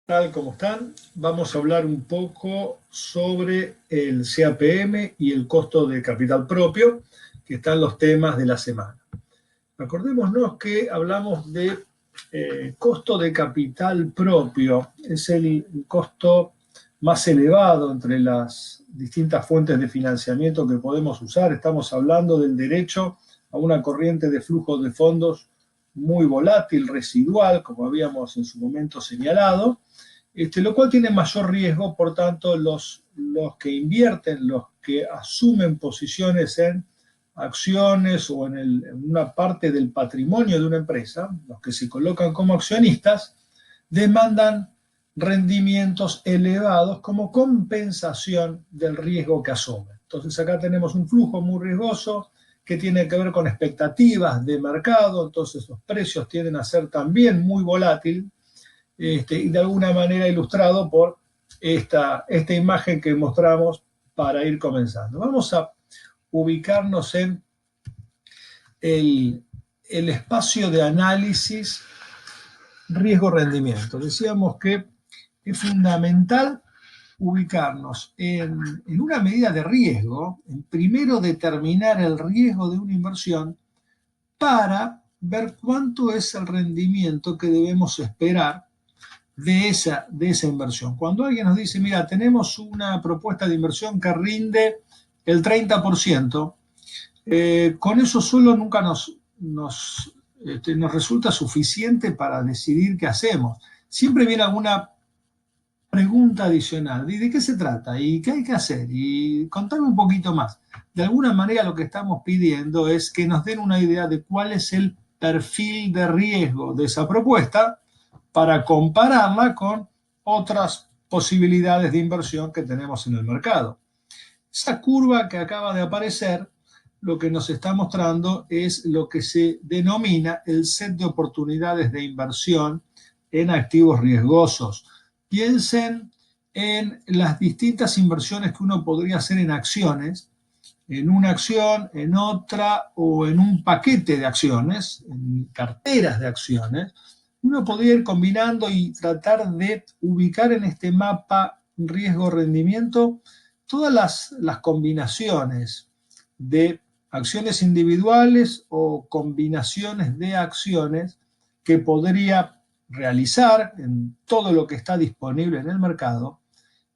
Tal como están, vamos a hablar un poco sobre el CAPM y el costo de capital propio, que están los temas de la semana. Acordémonos que hablamos de costo de capital propio, es el costo más elevado entre las distintas fuentes de financiamiento que podemos usar. Estamos hablando del derecho a una corriente de flujos de fondos muy volátil, residual, como habíamos en su momento señalado, lo cual tiene mayor riesgo. Por tanto, los que invierten, los que asumen posiciones en acciones o en una parte del patrimonio de una empresa, los que se colocan como accionistas, demandan rendimientos elevados como compensación del riesgo que asumen. Entonces acá tenemos un flujo muy riesgoso que tiene que ver con expectativas de mercado. Entonces los precios tienden a ser también muy volátiles, y de alguna manera ilustrado por esta imagen que mostramos para ir comenzando. Vamos a ubicarnos en el espacio de análisis riesgo-rendimiento. Decíamos que es fundamental ubicarnos en una medida de riesgo, en primero determinar el riesgo de una inversión para ver cuánto es el rendimiento que debemos esperar de esa inversión. Cuando alguien nos dice, mira, tenemos una propuesta de inversión que rinde el 30%, con eso solo nunca nos resulta suficiente para decidir qué hacemos. Siempre viene alguna pregunta adicional. ¿De qué se trata? ¿Y qué hay que hacer? Y contame un poquito más. De alguna manera lo que estamos pidiendo es que nos den una idea de cuál es el perfil de riesgo de esa propuesta para compararla con otras posibilidades de inversión que tenemos en el mercado. Esa curva que acaba de aparecer lo que nos está mostrando es lo que se denomina el set de oportunidades de inversión en activos riesgosos. Piensen en las distintas inversiones que uno podría hacer en acciones, en una acción, en otra o en un paquete de acciones, en carteras de acciones. Uno podría ir combinando y tratar de ubicar en este mapa riesgo-rendimiento todas las combinaciones de acciones individuales o combinaciones de acciones que podría realizar en todo lo que está disponible en el mercado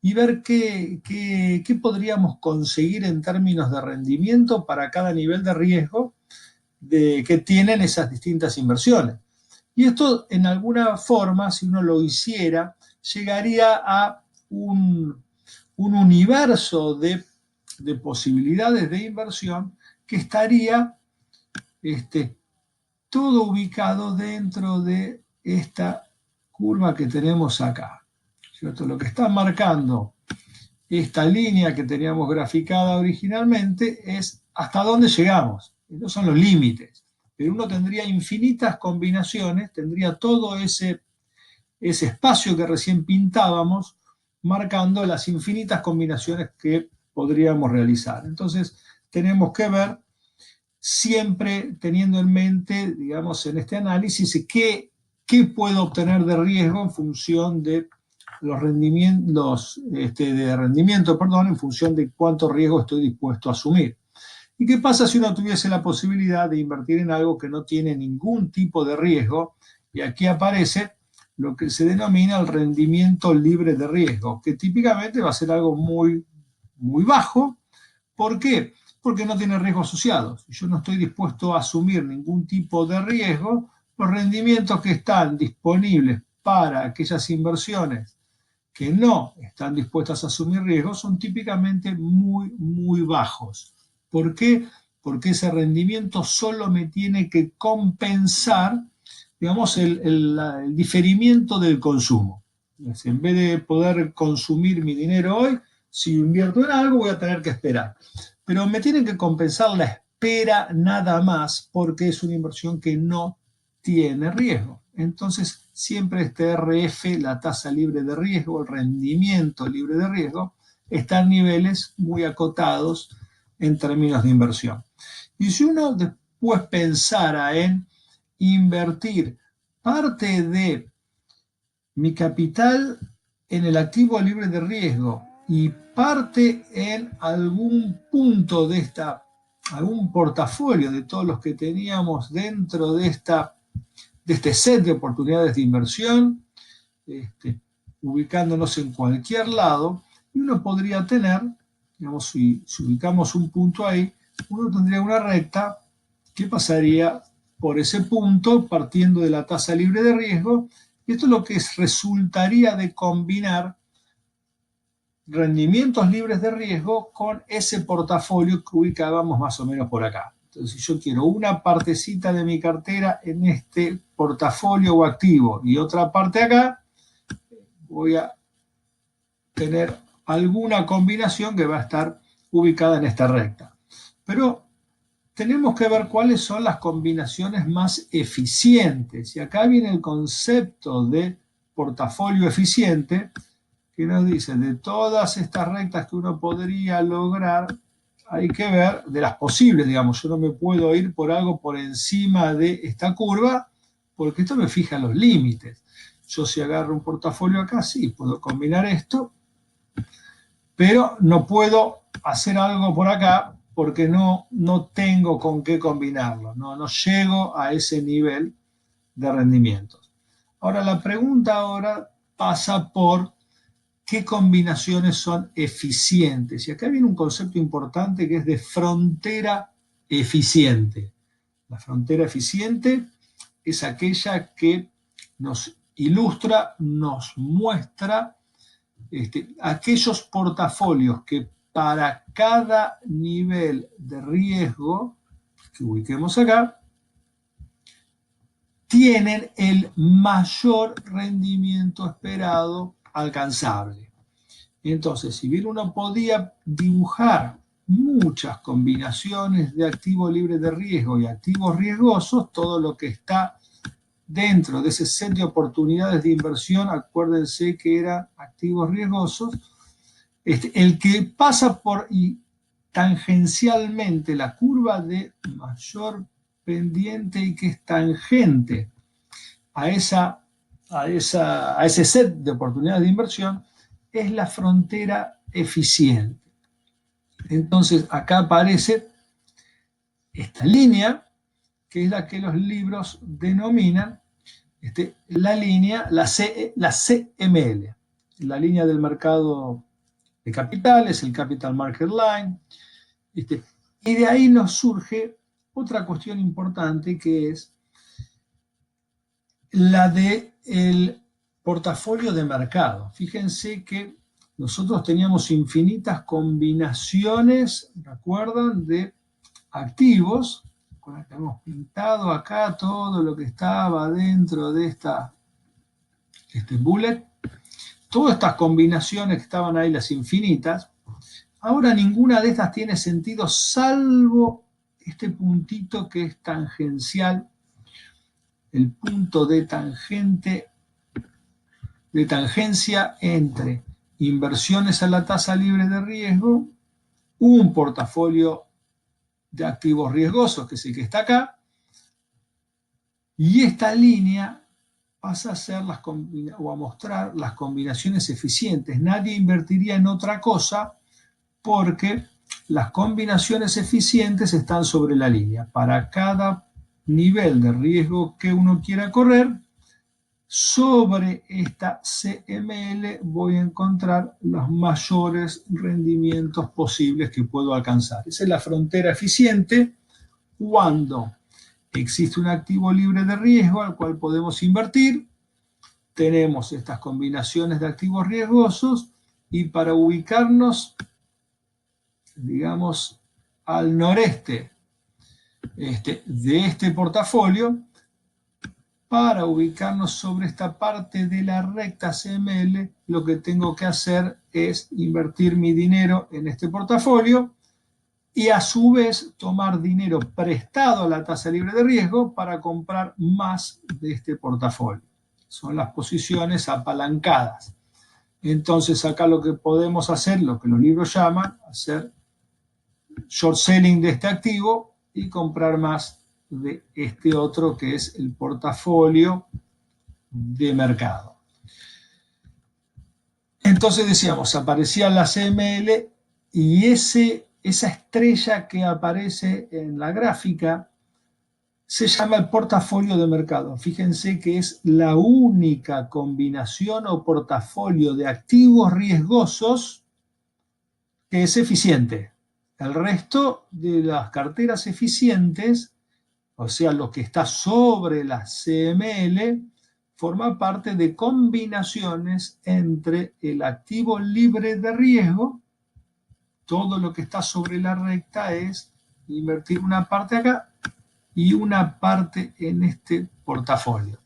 y ver qué podríamos conseguir en términos de rendimiento para cada nivel de riesgo que tienen esas distintas inversiones. Y esto, en alguna forma, si uno lo hiciera, llegaría a un universo de posibilidades de inversión que estaría todo ubicado dentro de esta curva que tenemos acá, ¿cierto? Lo que está marcando esta línea que teníamos graficada originalmente es hasta dónde llegamos. Estos son los límites. Pero uno tendría infinitas combinaciones, tendría todo ese espacio que recién pintábamos, marcando las infinitas combinaciones que podríamos realizar. Entonces, tenemos que ver, siempre teniendo en mente, digamos, en este análisis, qué puedo obtener de riesgo en función de los rendimientos, de rendimiento, perdón, en función de cuánto riesgo estoy dispuesto a asumir. ¿Y qué pasa si uno tuviese la posibilidad de invertir en algo que no tiene ningún tipo de riesgo? Y aquí aparece lo que se denomina el rendimiento libre de riesgo, que típicamente va a ser algo muy, muy bajo. ¿Por qué? Porque no tiene riesgo asociado. Si yo no estoy dispuesto a asumir ningún tipo de riesgo, los rendimientos que están disponibles para aquellas inversiones que no están dispuestas a asumir riesgos son típicamente muy, muy bajos. ¿Por qué? Porque ese rendimiento solo me tiene que compensar, digamos, el diferimiento del consumo. En vez de poder consumir mi dinero hoy, si invierto en algo voy a tener que esperar. Pero me tienen que compensar la espera nada más porque es una inversión que no tiene riesgo. Entonces, siempre este RF, la tasa libre de riesgo, el rendimiento libre de riesgo, está en niveles muy acotados en términos de inversión. Y si uno después pensara en invertir parte de mi capital en el activo libre de riesgo y parte en algún punto de algún portafolio de todos los que teníamos dentro de este set de oportunidades de inversión, ubicándonos en cualquier lado, y uno podría tener, digamos, si ubicamos un punto ahí, uno tendría una recta que pasaría por ese punto partiendo de la tasa libre de riesgo, y esto es lo que resultaría de combinar rendimientos libres de riesgo con ese portafolio que ubicábamos más o menos por acá. Entonces, si yo quiero una partecita de mi cartera en este portafolio o activo y otra parte acá, voy a tener alguna combinación que va a estar ubicada en esta recta. Pero tenemos que ver cuáles son las combinaciones más eficientes. Y acá viene el concepto de portafolio eficiente, que nos dice, de todas estas rectas que uno podría lograr, hay que ver de las posibles, digamos, yo no me puedo ir por algo por encima de esta curva, porque esto me fija los límites. Yo si agarro un portafolio acá, sí, puedo combinar esto, pero no puedo hacer algo por acá porque no tengo con qué combinarlo, no llego a ese nivel de rendimientos. Ahora, la pregunta ahora pasa por qué combinaciones son eficientes. Y acá viene un concepto importante que es de frontera eficiente. La frontera eficiente es aquella que nos ilustra, nos muestra aquellos portafolios que para cada nivel de riesgo que ubiquemos acá, tienen el mayor rendimiento esperado alcanzable. Entonces, si bien uno podía dibujar muchas combinaciones de activos libres de riesgo y activos riesgosos, todo lo que está dentro de ese set de oportunidades de inversión, acuérdense que eran activos riesgosos, el que pasa por y tangencialmente la curva de mayor pendiente y que es tangente a ese set de oportunidades de inversión, es la frontera eficiente. Entonces, acá aparece esta línea, que es la que los libros denominan la línea, la CML, la línea del mercado de capitales, el Capital Market Line. Y de ahí nos surge otra cuestión importante, que es la del portafolio de mercado. Fíjense que nosotros teníamos infinitas combinaciones, ¿recuerdan?, de activos. Hemos pintado acá todo lo que estaba dentro de este bullet. Todas estas combinaciones que estaban ahí, las infinitas, ahora ninguna de estas tiene sentido salvo este puntito que es tangencial, el punto de tangencia entre inversiones a la tasa libre de riesgo, un portafolio de activos riesgosos, que es el que está acá, y esta línea pasa a ser o a mostrar las combinaciones eficientes. Nadie invertiría en otra cosa porque las combinaciones eficientes están sobre la línea. Para cada nivel de riesgo que uno quiera correr, sobre esta CML voy a encontrar los mayores rendimientos posibles que puedo alcanzar. Esa es la frontera eficiente cuando existe un activo libre de riesgo al cual podemos invertir. Tenemos estas combinaciones de activos riesgosos y para ubicarnos, digamos, al noreste de este portafolio, para ubicarnos sobre esta parte de la recta CML, lo que tengo que hacer es invertir mi dinero en este portafolio y a su vez tomar dinero prestado a la tasa libre de riesgo para comprar más de este portafolio. Son las posiciones apalancadas. Entonces acá lo que podemos hacer, lo que los libros llaman, hacer short selling de este activo y comprar más de este otro que es el portafolio de mercado. Entonces decíamos, aparecía la CML y esa estrella que aparece en la gráfica se llama el portafolio de mercado. Fíjense que es la única combinación o portafolio de activos riesgosos que es eficiente. El resto de las carteras eficientes, o sea, lo que está sobre la CML, forma parte de combinaciones entre el activo libre de riesgo. Todo lo que está sobre la recta es invertir una parte acá y una parte en este portafolio.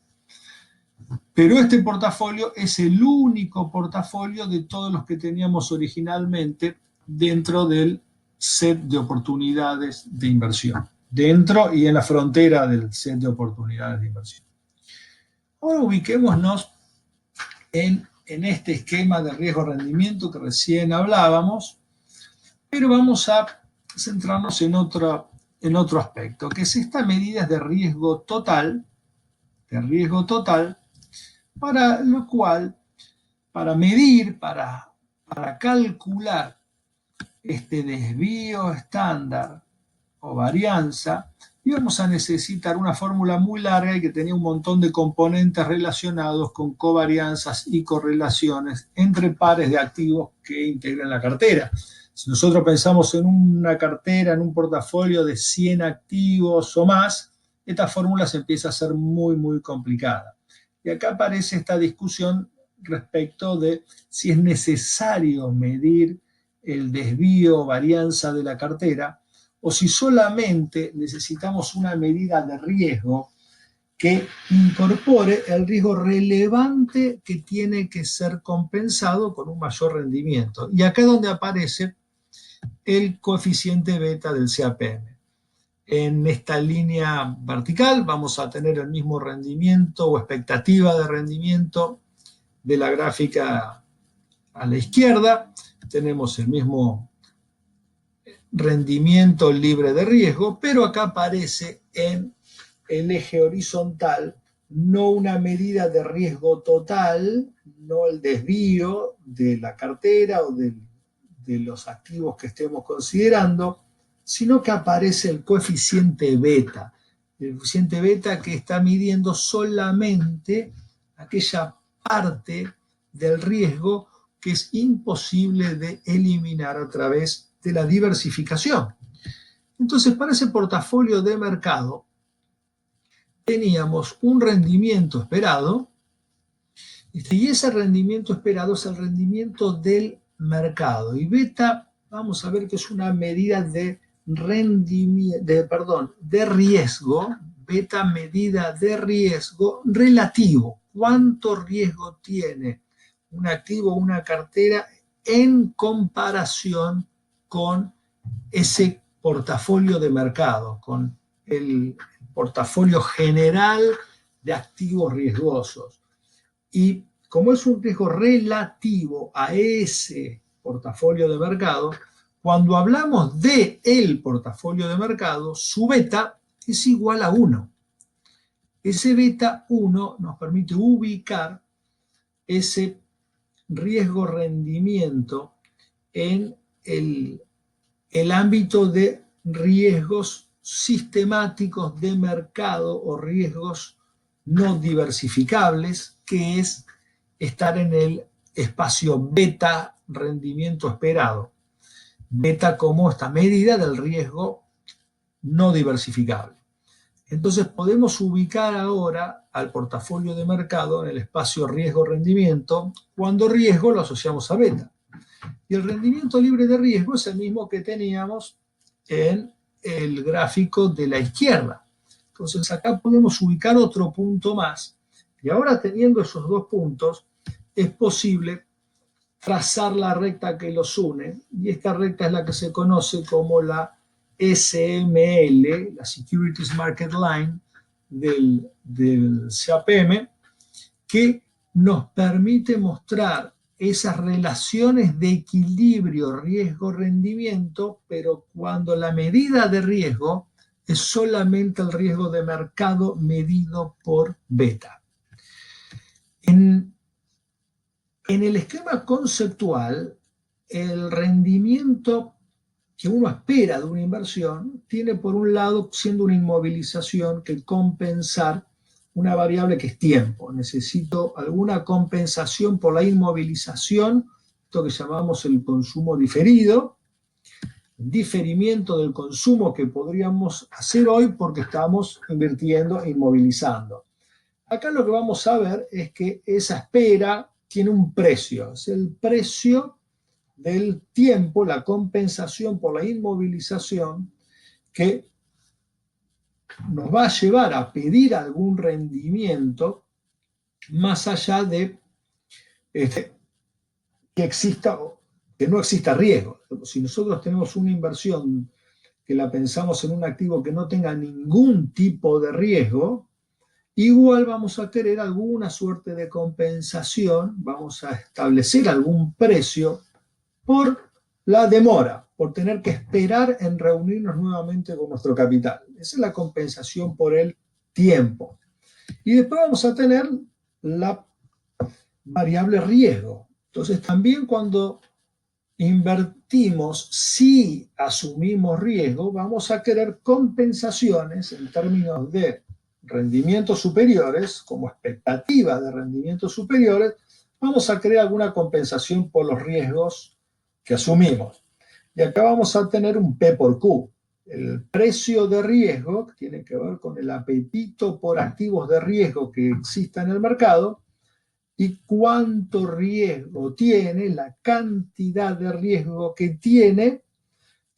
Pero este portafolio es el único portafolio de todos los que teníamos originalmente dentro del set de oportunidades de inversión. Dentro y en la frontera del set de oportunidades de inversión. Ahora ubiquémonos en este esquema de riesgo-rendimiento que recién hablábamos, pero vamos a centrarnos en otro aspecto, que es esta medida de riesgo total, para lo cual, para medir, para calcular este desvío estándar o varianza, íbamos a necesitar una fórmula muy larga y que tenía un montón de componentes relacionados con covarianzas y correlaciones entre pares de activos que integran la cartera. Si nosotros pensamos en una cartera, en un portafolio de 100 activos o más, esta fórmula se empieza a hacer muy, muy complicada. Y acá aparece esta discusión respecto de si es necesario medir el desvío o varianza de la cartera, o si solamente necesitamos una medida de riesgo que incorpore el riesgo relevante que tiene que ser compensado con un mayor rendimiento. Y acá es donde aparece el coeficiente beta del CAPM. En esta línea vertical vamos a tener el mismo rendimiento o expectativa de rendimiento de la gráfica a la izquierda. Tenemos el mismo rendimiento libre de riesgo, pero acá aparece en el eje horizontal no una medida de riesgo total, no el desvío de la cartera o de los activos que estemos considerando, sino que aparece el coeficiente beta. El coeficiente beta que está midiendo solamente aquella parte del riesgo que es imposible de eliminar a través de la diversificación. Entonces, para ese portafolio de mercado, teníamos un rendimiento esperado, y ese rendimiento esperado es el rendimiento del mercado. Y beta, vamos a ver que es una medida de riesgo, beta medida de riesgo relativo. ¿Cuánto riesgo tiene un activo o una cartera en comparación con ese portafolio de mercado, con el portafolio general de activos riesgosos? Y como es un riesgo relativo a ese portafolio de mercado, cuando hablamos de el portafolio de mercado, su beta es igual a 1. Ese beta 1 nos permite ubicar ese riesgo-rendimiento en el ámbito de riesgos sistemáticos de mercado o riesgos no diversificables, que es estar en el espacio beta rendimiento esperado. Beta como esta medida del riesgo no diversificable. Entonces podemos ubicar ahora al portafolio de mercado en el espacio riesgo-rendimiento, cuando riesgo lo asociamos a beta. Y el rendimiento libre de riesgo es el mismo que teníamos en el gráfico de la izquierda. Entonces acá podemos ubicar otro punto más. Y ahora teniendo esos dos puntos, es posible trazar la recta que los une. Y esta recta es la que se conoce como la SML, la Securities Market Line del CAPM, que nos permite mostrar esas relaciones de equilibrio riesgo-rendimiento, pero cuando la medida de riesgo es solamente el riesgo de mercado medido por beta. En En el esquema conceptual, el rendimiento que uno espera de una inversión tiene por un lado siendo una inmovilización que compensar una variable que es tiempo. Necesito alguna compensación por la inmovilización, esto que llamamos el consumo diferido, diferimiento del consumo que podríamos hacer hoy porque estamos invirtiendo e inmovilizando. Acá lo que vamos a ver es que esa espera tiene un precio, es el precio del tiempo, la compensación por la inmovilización que nos va a llevar a pedir algún rendimiento más allá de que exista que no exista riesgo. Si nosotros tenemos una inversión que la pensamos en un activo que no tenga ningún tipo de riesgo, igual vamos a querer alguna suerte de compensación, vamos a establecer algún precio por la demora, por tener que esperar en reunirnos nuevamente con nuestro capital. Esa es la compensación por el tiempo. Y después vamos a tener la variable riesgo. Entonces también cuando invertimos, si asumimos riesgo, vamos a querer compensaciones en términos de rendimientos superiores, como expectativa de rendimientos superiores, vamos a querer alguna compensación por los riesgos que asumimos. Y acá vamos a tener un P por Q. El precio de riesgo, que tiene que ver con el apetito por activos de riesgo que exista en el mercado, y cuánto riesgo tiene, la cantidad de riesgo que tiene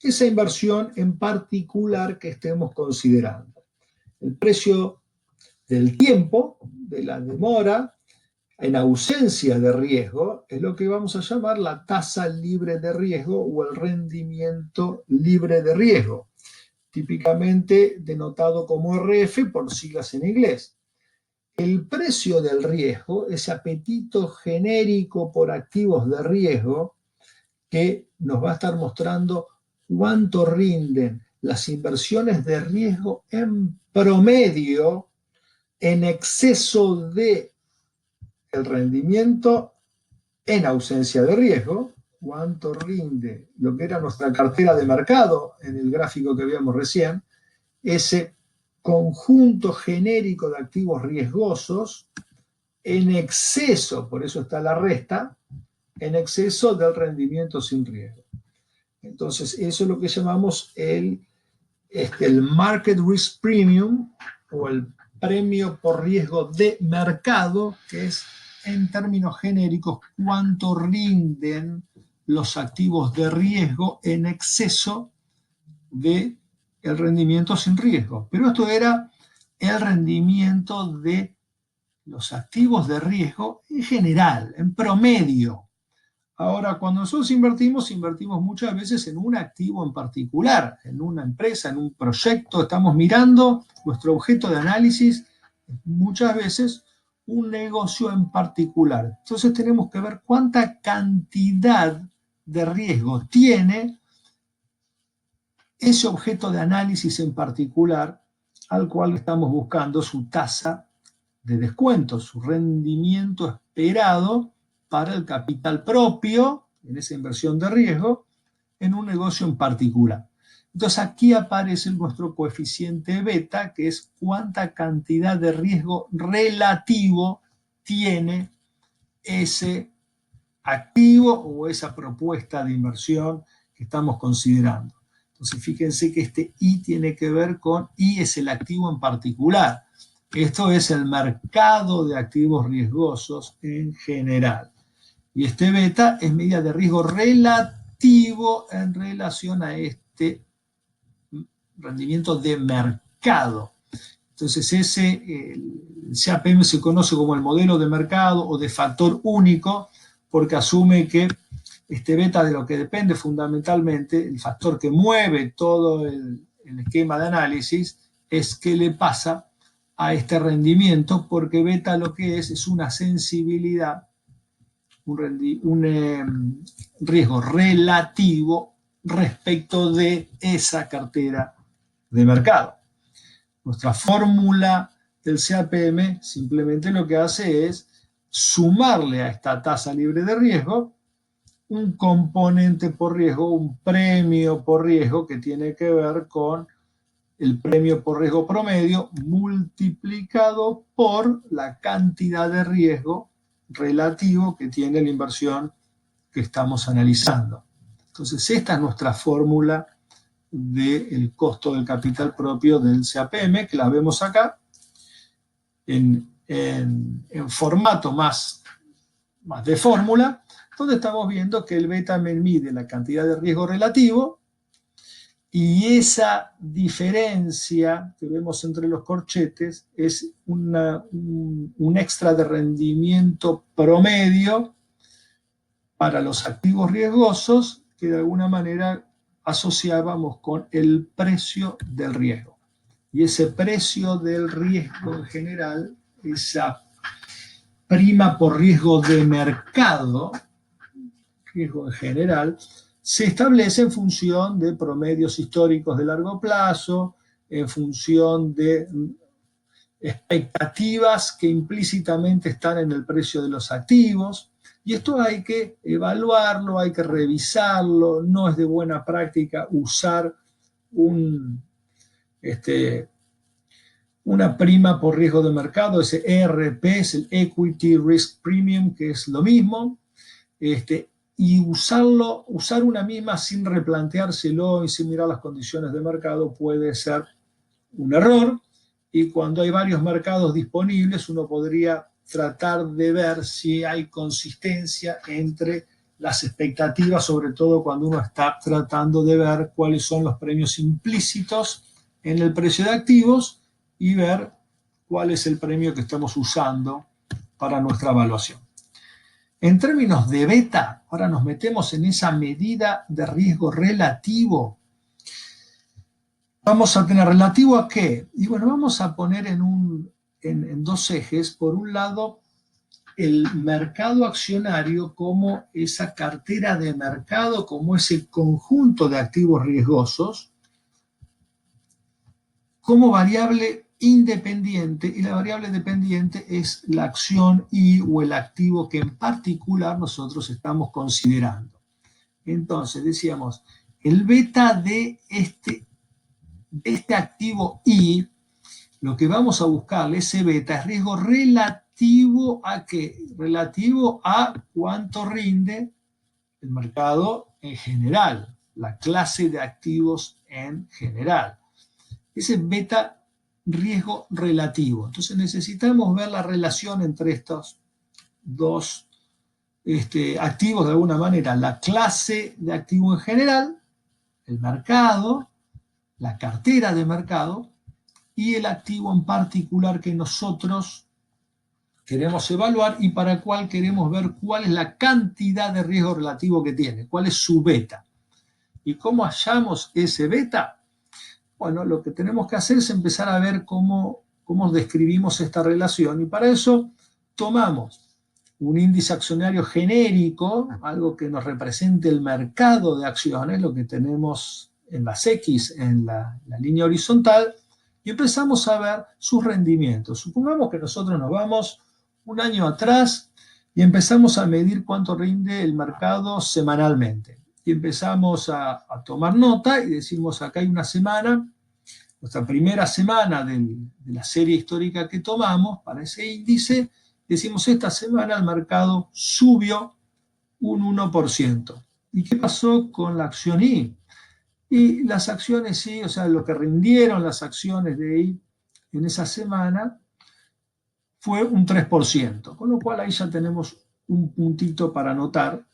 esa inversión en particular que estemos considerando. El precio del tiempo, de la demora, en ausencia de riesgo, es lo que vamos a llamar la tasa libre de riesgo o el rendimiento libre de riesgo, típicamente denotado como RF por siglas en inglés. El precio del riesgo, ese apetito genérico por activos de riesgo que nos va a estar mostrando cuánto rinden las inversiones de riesgo en promedio en exceso de el rendimiento en ausencia de riesgo, cuánto rinde lo que era nuestra cartera de mercado en el gráfico que veíamos recién, ese conjunto genérico de activos riesgosos en exceso, por eso está la resta, en exceso del rendimiento sin riesgo. Entonces, eso es lo que llamamos el market risk premium o el premio por riesgo de mercado, que es en términos genéricos cuánto rinden los activos de riesgo en exceso de el rendimiento sin riesgo. Pero esto era el rendimiento de los activos de riesgo en general, en promedio. Ahora, cuando nosotros invertimos muchas veces en un activo en particular, en una empresa, en un proyecto, estamos mirando nuestro objeto de análisis, muchas veces un negocio en particular. Entonces tenemos que ver cuánta cantidad de riesgo tiene ese objeto de análisis en particular al cual estamos buscando su tasa de descuento, su rendimiento esperado para el capital propio en esa inversión de riesgo en un negocio en particular. Entonces aquí aparece nuestro coeficiente beta, que es cuánta cantidad de riesgo relativo tiene ese activo o esa propuesta de inversión que estamos considerando. Entonces fíjense que este I tiene que ver con I es el activo en particular. Esto es el mercado de activos riesgosos en general. Y este beta es medida de riesgo relativo en relación a este rendimiento de mercado. Entonces el CAPM se conoce como el modelo de mercado o de factor único porque asume que este beta de lo que depende fundamentalmente, el factor que mueve todo el esquema de análisis, es qué le pasa a este rendimiento, porque beta lo que es una sensibilidad, un riesgo relativo respecto de esa cartera de mercado. Nuestra fórmula del CAPM simplemente lo que hace es sumarle a esta tasa libre de riesgo un componente por riesgo, un premio por riesgo que tiene que ver con el premio por riesgo promedio multiplicado por la cantidad de riesgo relativo que tiene la inversión que estamos analizando. Entonces, esta es nuestra fórmula del costo del capital propio del CAPM, que la vemos acá en formato más de fórmula, donde estamos viendo que el beta me mide la cantidad de riesgo relativo y esa diferencia que vemos entre los corchetes es un extra de rendimiento promedio para los activos riesgosos que de alguna manera asociábamos con el precio del riesgo. Y ese precio del riesgo en general, esa prima por riesgo de mercado, riesgo en general, se establece en función de promedios históricos de largo plazo, en función de expectativas que implícitamente están en el precio de los activos. Y esto hay que evaluarlo, hay que revisarlo, no es de buena práctica usar una prima por riesgo de mercado, ese ERP, es el Equity Risk Premium, que es lo mismo, y usar una misma sin replanteárselo y sin mirar las condiciones de mercado puede ser un error, y cuando hay varios mercados disponibles uno podría tratar de ver si hay consistencia entre las expectativas, sobre todo cuando uno está tratando de ver cuáles son los premios implícitos en el precio de activos y ver cuál es el premio que estamos usando para nuestra evaluación. En términos de beta, ahora nos metemos en esa medida de riesgo relativo. Vamos a tener relativo a qué? Y bueno, vamos a poner en dos ejes. Por un lado, el mercado accionario como esa cartera de mercado, como ese conjunto de activos riesgosos, como variable independiente, y la variable dependiente es la acción o el activo que en particular nosotros estamos considerando. Entonces, decíamos, el beta de este activo I, lo que vamos a buscarle, ese beta, es riesgo relativo a qué? Relativo a cuánto rinde el mercado en general, la clase de activos en general. Ese beta riesgo relativo. Entonces necesitamos ver la relación entre estos dos activos de alguna manera, la clase de activo en general, el mercado, la cartera de mercado y el activo en particular que nosotros queremos evaluar y para el cual queremos ver cuál es la cantidad de riesgo relativo que tiene, cuál es su beta. ¿Y cómo hallamos ese beta? Bueno, lo que tenemos que hacer es empezar a ver cómo describimos esta relación y para eso tomamos un índice accionario genérico, algo que nos represente el mercado de acciones, lo que tenemos en las X en la línea horizontal, y empezamos a ver sus rendimientos. Supongamos que nosotros nos vamos un año atrás y empezamos a medir cuánto rinde el mercado semanalmente. Y empezamos a tomar nota y decimos, acá hay una semana, nuestra primera semana de la serie histórica que tomamos para ese índice, decimos, esta semana el mercado subió un 1%. ¿Y qué pasó con la acción I? Y las acciones I, o sea, lo que rindieron las acciones de I en esa semana fue un 3%, con lo cual ahí ya tenemos un puntito para anotar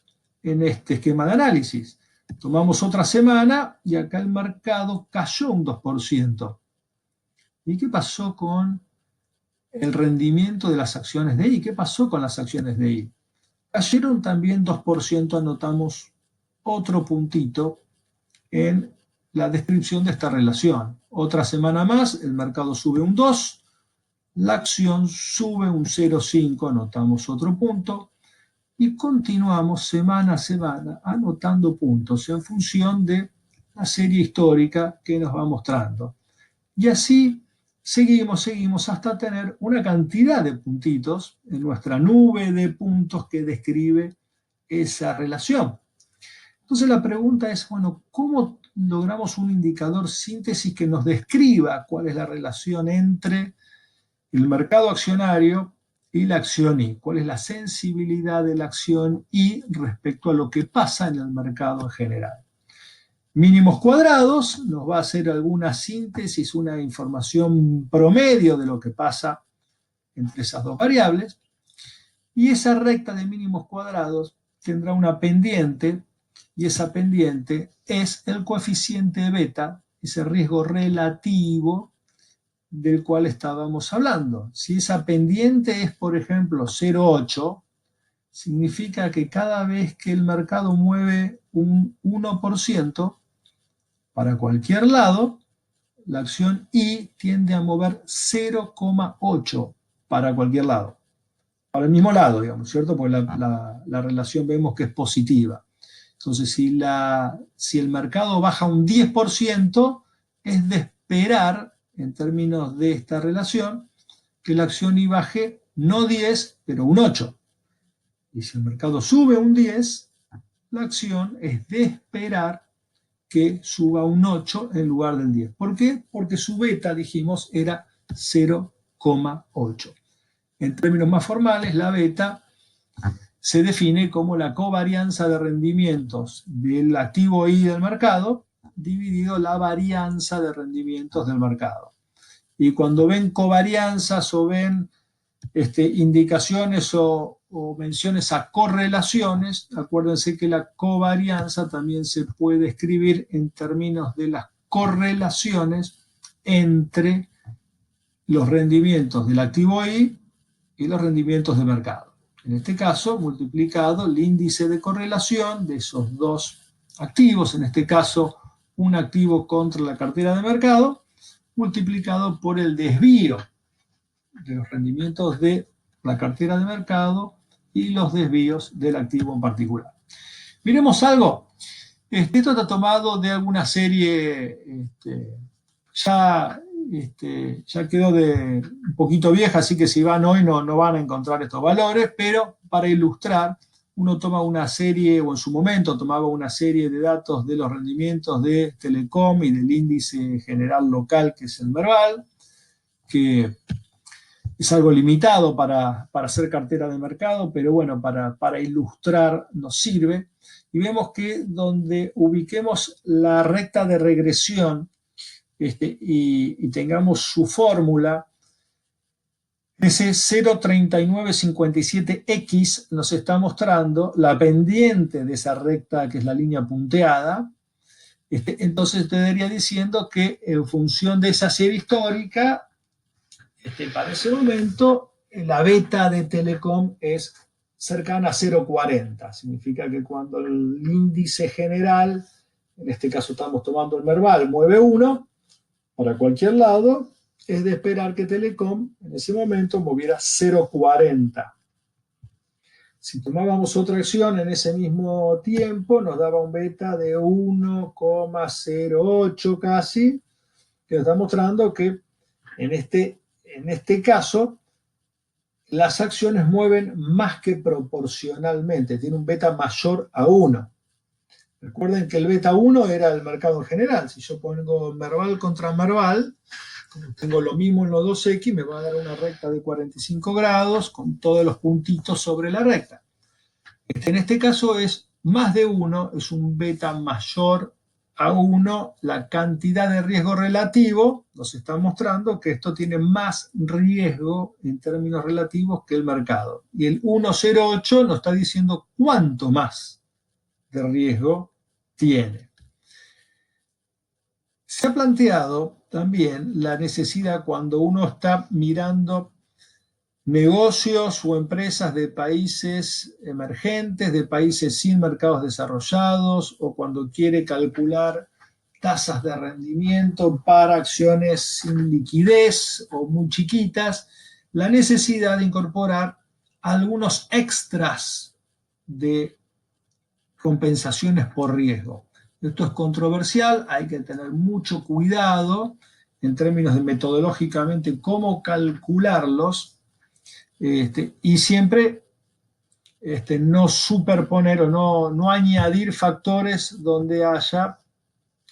en este esquema de análisis. Tomamos otra semana y acá el mercado cayó un 2%. ¿Y qué pasó con el rendimiento de las acciones de I? ¿Qué pasó con las acciones de I? Cayeron también 2%, anotamos otro puntito en la descripción de esta relación. Otra semana más, el mercado sube un 2, la acción sube un 0,5, anotamos otro punto, y continuamos semana a semana anotando puntos en función de la serie histórica que nos va mostrando. Y así seguimos hasta tener una cantidad de puntitos en nuestra nube de puntos que describe esa relación. Entonces la pregunta es, bueno, ¿cómo logramos un indicador síntesis que nos describa cuál es la relación entre el mercado accionario y la acción I? ¿Cuál es la sensibilidad de la acción I respecto a lo que pasa en el mercado en general? Mínimos cuadrados nos va a hacer alguna síntesis, una información promedio de lo que pasa entre esas dos variables. Y esa recta de mínimos cuadrados tendrá una pendiente, y esa pendiente es el coeficiente beta, ese riesgo relativo del cual estábamos hablando. Si esa pendiente es, por ejemplo, 0,8, significa que cada vez que el mercado mueve un 1% para cualquier lado, la acción I tiende a mover 0,8 para cualquier lado. Para el mismo lado, digamos, ¿cierto? Porque la relación vemos que es positiva. Entonces, si el mercado baja un 10%, es de esperar, en términos de esta relación, que la acción I baje no 10, pero un 8. Y si el mercado sube un 10, la acción es de esperar que suba un 8 en lugar del 10. ¿Por qué? Porque su beta, dijimos, era 0,8. En términos más formales, la beta se define como la covarianza de rendimientos del activo I del mercado dividido la varianza de rendimientos del mercado. Y cuando ven covarianzas o ven indicaciones o menciones a correlaciones, acuérdense que la covarianza también se puede escribir en términos de las correlaciones entre los rendimientos del activo I y los rendimientos de mercado. En este caso, multiplicado el índice de correlación de esos dos activos, en este caso un activo contra la cartera de mercado, multiplicado por el desvío de los rendimientos de la cartera de mercado y los desvíos del activo en particular. Miremos algo. Esto está tomado de alguna serie, ya quedó un poquito vieja, así que si van hoy no van a encontrar estos valores, pero para ilustrar, uno toma una serie, o en su momento tomaba una serie de datos de los rendimientos de Telecom y del índice general local, que es el Merval, que es algo limitado para hacer cartera de mercado, pero bueno, para ilustrar nos sirve. Y vemos que donde ubiquemos la recta de regresión y tengamos su fórmula, ese 0,3957X nos está mostrando la pendiente de esa recta, que es la línea punteada. Entonces te daría diciendo que en función de esa serie histórica, para ese momento, la beta de Telecom es cercana a 0,40. Significa que cuando el índice general, en este caso estamos tomando el Merval, mueve 1 para cualquier lado, es de esperar que Telecom en ese momento moviera 0,40. Si tomábamos otra acción en ese mismo tiempo, nos daba un beta de 1,08 casi, que nos está mostrando que en este caso las acciones mueven más que proporcionalmente, tiene un beta mayor a 1. Recuerden que el beta 1 era el mercado en general. Si yo pongo Merval contra Merval, tengo lo mismo en los 2X, me va a dar una recta de 45 grados con todos los puntitos sobre la recta. En este caso es más de 1, es un beta mayor a 1, la cantidad de riesgo relativo nos está mostrando que esto tiene más riesgo en términos relativos que el mercado. Y el 1,08 nos está diciendo cuánto más de riesgo tiene. Se ha planteado también la necesidad, cuando uno está mirando negocios o empresas de países emergentes, de países sin mercados desarrollados, o cuando quiere calcular tasas de rendimiento para acciones sin liquidez o muy chiquitas, la necesidad de incorporar algunos extras de compensaciones por riesgo. Esto es controversial, hay que tener mucho cuidado en términos de metodológicamente cómo calcularlos, y siempre no superponer o no añadir factores donde haya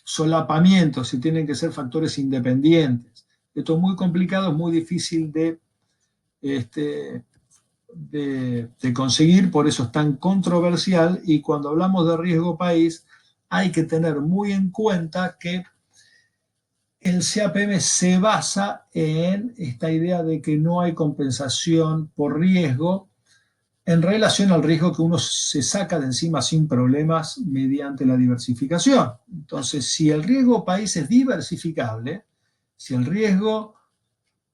solapamientos, si tienen que ser factores independientes. Esto es muy complicado, es muy difícil de conseguir, por eso es tan controversial, y cuando hablamos de riesgo país hay que tener muy en cuenta que el CAPM se basa en esta idea de que no hay compensación por riesgo en relación al riesgo que uno se saca de encima sin problemas mediante la diversificación. Entonces, si el riesgo país es diversificable, si el riesgo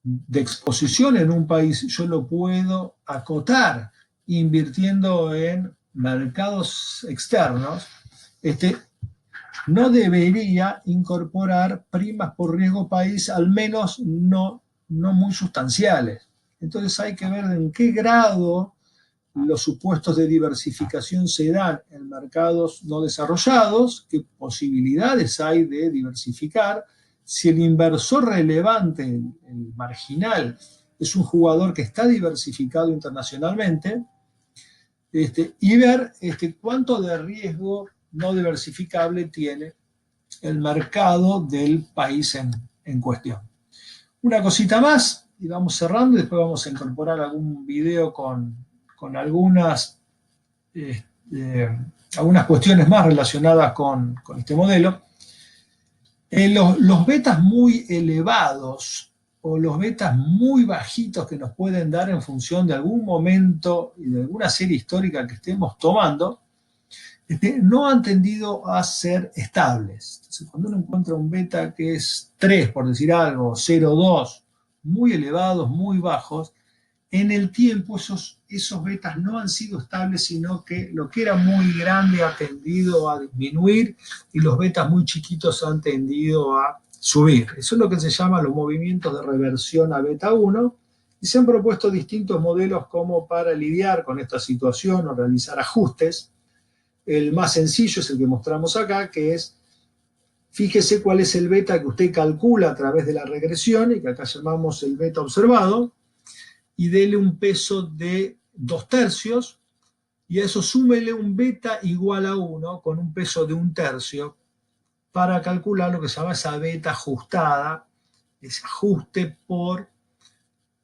de exposición en un país yo lo puedo acotar invirtiendo en mercados externos, no debería incorporar primas por riesgo país, al menos no muy sustanciales. Entonces hay que ver en qué grado los supuestos de diversificación se dan en mercados no desarrollados, qué posibilidades hay de diversificar, si el inversor relevante, el marginal, es un jugador que está diversificado internacionalmente, y ver cuánto de riesgo no diversificable tiene el mercado del país en cuestión. Una cosita más, y vamos cerrando, y después vamos a incorporar algún video con algunas cuestiones más relacionadas con este modelo. Los betas muy elevados o los betas muy bajitos que nos pueden dar en función de algún momento y de alguna serie histórica que estemos tomando, no han tendido a ser estables. Entonces, cuando uno encuentra un beta que es 3, por decir algo, 0,2, muy elevados, muy bajos, en el tiempo esos betas no han sido estables, sino que lo que era muy grande ha tendido a disminuir y los betas muy chiquitos han tendido a subir. Eso es lo que se llama los movimientos de reversión a beta 1, y se han propuesto distintos modelos como para lidiar con esta situación o realizar ajustes. El más sencillo es el que mostramos acá, que es, fíjese cuál es el beta que usted calcula a través de la regresión, y que acá llamamos el beta observado, y dele un peso de 2/3, y a eso súmele un beta igual a 1 con un peso de 1/3 para calcular lo que se llama esa beta ajustada, ese ajuste por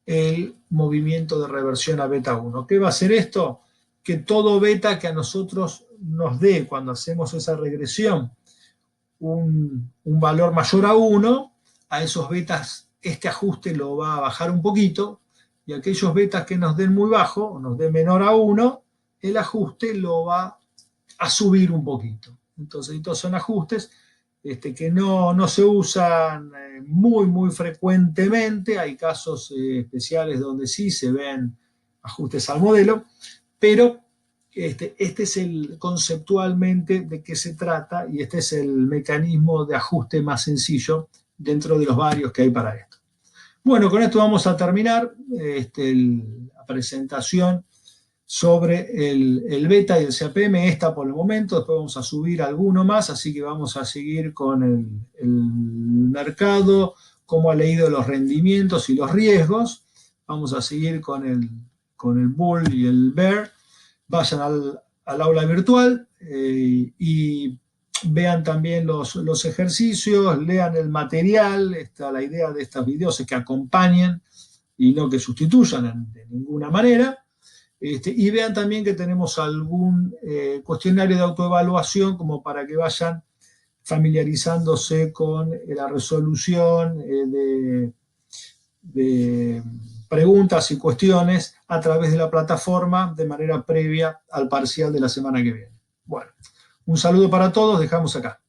el movimiento de reversión a beta 1. ¿Qué va a hacer esto? Que todo beta que a nosotros nos dé cuando hacemos esa regresión un valor mayor a 1, a esos betas este ajuste lo va a bajar un poquito, y aquellos betas que nos den muy bajo o nos den menor a 1, el ajuste lo va a subir un poquito. Entonces, estos son ajustes que no se usan muy frecuentemente. Hay casos especiales donde sí se ven ajustes al modelo, pero este es conceptualmente de qué se trata, y este es el mecanismo de ajuste más sencillo dentro de los varios que hay para esto. Bueno, con esto vamos a terminar la presentación sobre el beta y el CAPM, esta por el momento. Después vamos a subir alguno más, así que vamos a seguir con el mercado, cómo ha leído los rendimientos y los riesgos. Vamos a seguir con el bull y el bear. Vayan al aula virtual y vean también los ejercicios, lean el material. La idea de estos videos es que acompañen y no que sustituyan de ninguna manera. Y vean también que tenemos algún cuestionario de autoevaluación como para que vayan familiarizándose con la resolución de preguntas y cuestiones a través de la plataforma de manera previa al parcial de la semana que viene. Bueno, un saludo para todos, dejamos acá.